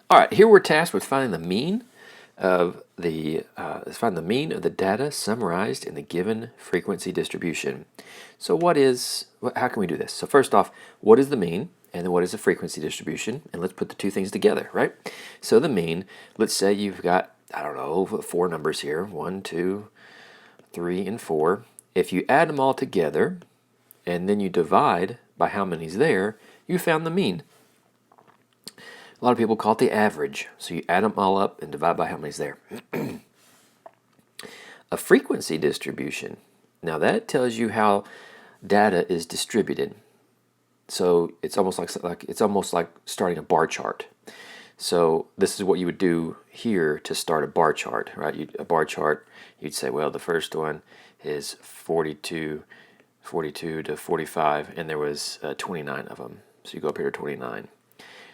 All right, here we're tasked with finding the mean of the data summarized in the given frequency distribution. So how can we do this? So first off, what is the mean? And then what is the frequency distribution? And let's put the two things together, right? So the mean, let's say you've got, I don't know, 4 numbers here, 1, 2, 3, and 4. If you add them all together and then you divide by how many's there, you found the mean. A lot of people call it the average. So you add them all up and divide by how many's there. A frequency distribution. Now that tells you how data is distributed. So it's almost like starting a bar chart. So this is what you would do here to start a bar chart, right? A bar chart, you'd say, well, the first one is 42 to 45, and there was 29 of them. So you go up here to 29.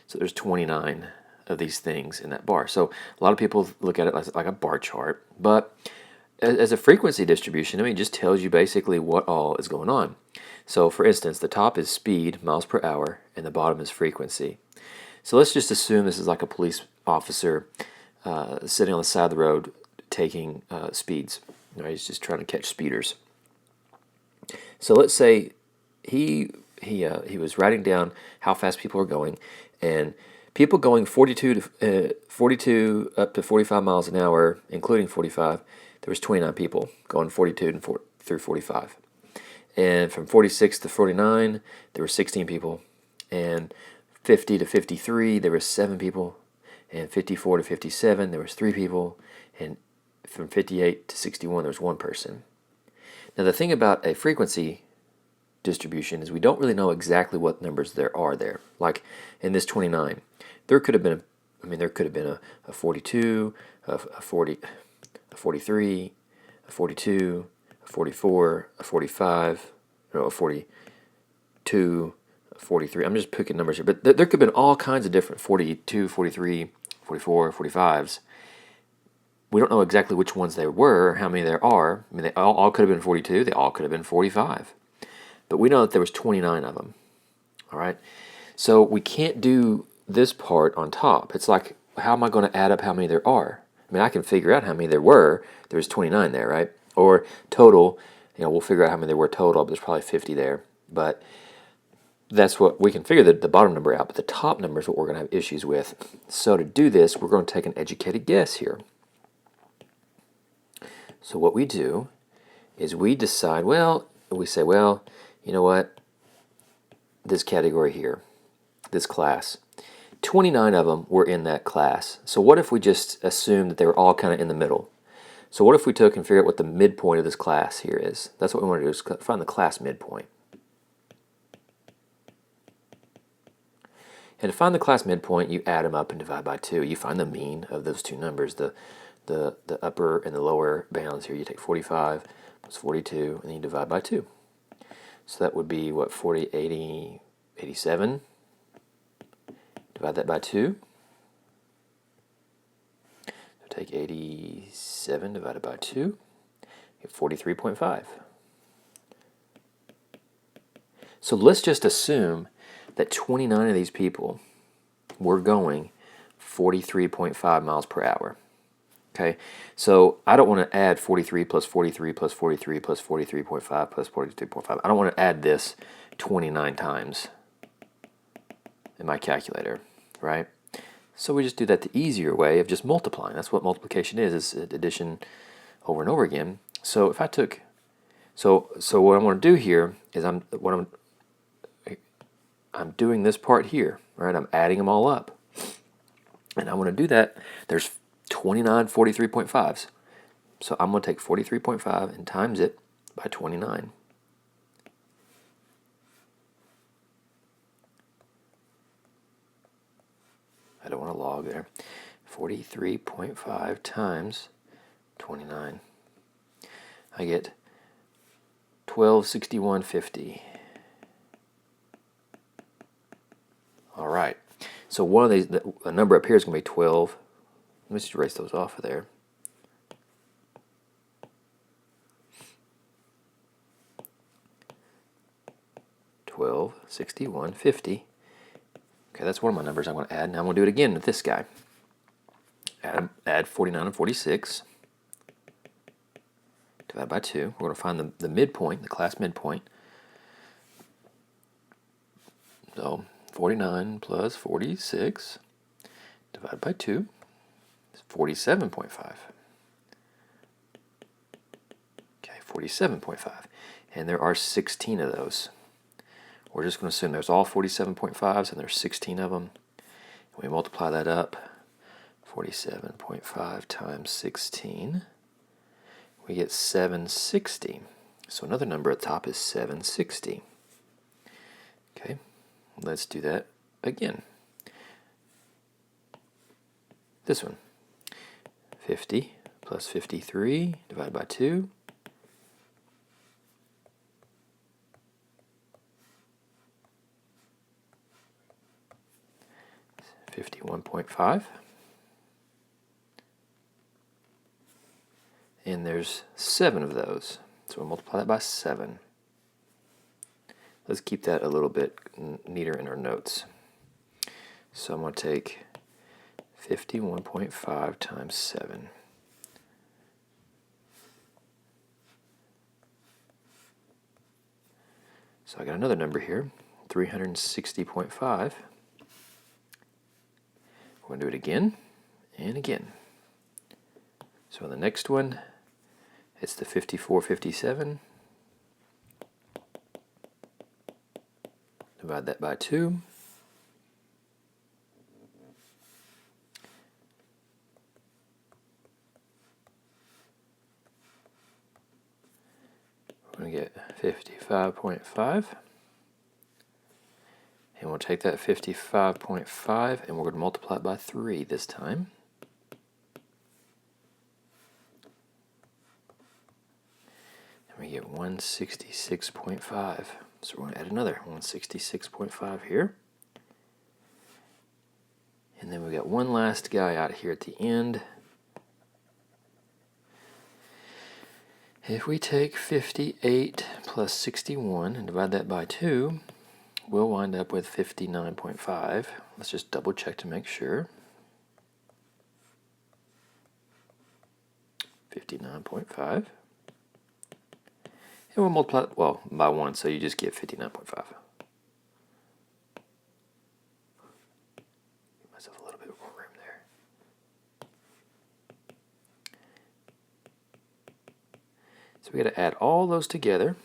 So there's 29 of these things in that bar. So a lot of people look at it like a bar chart, but as a frequency distribution, it just tells you basically what all is going on. So for instance, the top is speed, miles per hour, and the bottom is frequency. So let's just assume this is like a police officer sitting on the side of the road taking speeds. Right? He's just trying to catch speeders. So let's say he was writing down how fast people are going, and people going 42 up to 45 miles an hour, including 45, there was 29 people going 42 through 45. And from 46 to 49, there were 16 people. And 50 to 53, there were 7 people. And 54 to 57, there was 3 people. And from 58 to 61, there was 1 person. Now the thing about a frequency distribution is we don't really know exactly what numbers there are there. Like in this 29, there could have been a 42, a 40, a 43, a 42, a 44, a 45, a 42, a 43. I'm just picking numbers here, but there could have been all kinds of different 42, 43, 44, 45s. We don't know exactly which ones they were, or how many there are. They all could have been 42. They all could have been 45. But we know that there was 29 of them. All right? So we can't do this part on top. It's like, how am I going to add up how many there are? I can figure out how many there were. There was 29 there, right? Or total, we'll figure out how many there were total, but there's probably 50 there. But that's what we can figure the bottom number out, but the top number is what we're going to have issues with. So to do this, we're going to take an educated guess here. So what we do is we decide, we say, you know what? This category here, this class, 29 of them were in that class. So what if we just assume that they were all kind of in the middle? So what if we took and figure out what the midpoint of this class here is? That's what we want to do, is find the class midpoint. And to find the class midpoint, you add them up and divide by 2. You find the mean of those two numbers, the upper and the lower bounds here. You take 45 plus 42, and then you divide by 2. So that would be, 40, 80, 87. Divide that by 2. So take 87 divided by 2. Get 43.5. So let's just assume that 29 of these people were going 43.5 miles per hour. Okay, so I don't want to add 43 plus 43 plus 43 plus 43.5 plus 43.5. I don't want to add this 29 times in my calculator, right? So we just do that the easier way of just multiplying. That's what multiplication is addition over and over again. So if I took, so what I'm going to do here is I'm doing this part here, right? I'm adding them all up. And I want to do that. There's 29 43.5s. So I'm going to take 43.5 and times it by 29. I don't want to log there. 43.5 times 29. I get 1261.50. All right. So one of these, the number up here is going to be 12. Let me just erase those off of there. $12.61.50 Okay, that's one of my numbers I'm going to add. Now I'm going to do it again with this guy. Add 49 and 46. Divide by 2. We're going to find the midpoint, the class midpoint. So 49 plus 46 divided by 2 is 47.5. Okay, 47.5. And there are 16 of those. We're just going to assume there's all 47.5s and there's 16 of them. We multiply that up. 47.5 times 16. We get 760. So another number at the top is 760. Okay, let's do that again. This one. 50 plus 53 divided by 2. 51.5. And there's 7 of those. So we'll multiply that by 7. Let's keep that a little bit neater in our notes. So I'm going to take 51.5 times 7. So I got another number here, 360.5. We're going to do it again and again. So in the next one, it's the 5457. Divide that by 2. We're going to get 55.5. And we'll take that 55.5 and we're going to multiply it by 3 this time. And we get 166.5. So we're going to add another 166.5 here. And then we got one last guy out here at the end. If we take 58 plus 61 and divide that by 2, we'll wind up with 59.5. Let's just double check to make sure. 59.5. And we'll multiply, well, by 1, so you just get 59.5. Give myself a little bit more room there. So we got to add all those together.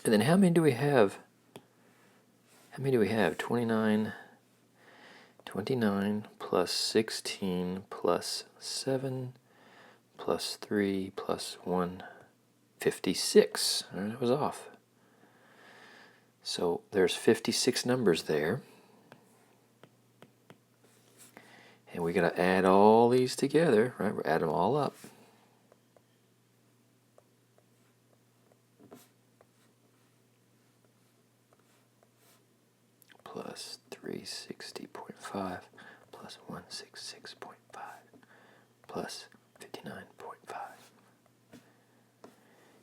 And then how many do we have? How many do we have? 29 plus 16 plus 7 plus 3 plus 1, 56. All right, that was off. So there's 56 numbers there. And we got to add all these together, right? We're adding them all up. Plus 360.5 plus 166.5 plus 59.5.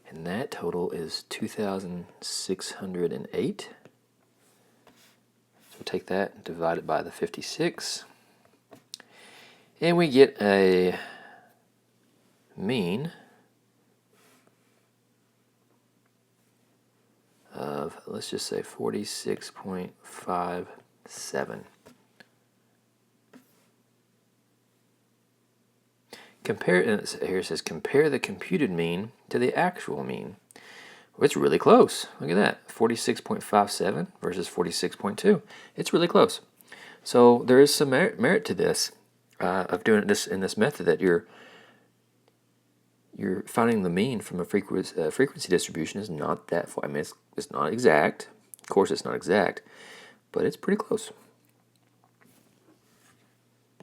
And that total is 2,608. So we'll take that and divide it by the 56. And we get a mean of, let's just say 46.57. Compare, and here it says compare the computed mean to the actual mean. Well, it's really close. Look at that, 46.57 versus 46.2. It's really close. So there is some merit to this, of doing this in this method, that you're finding the mean from a frequency distribution is not that far. I mean, it's not exact. Of course, it's not exact, but it's pretty close.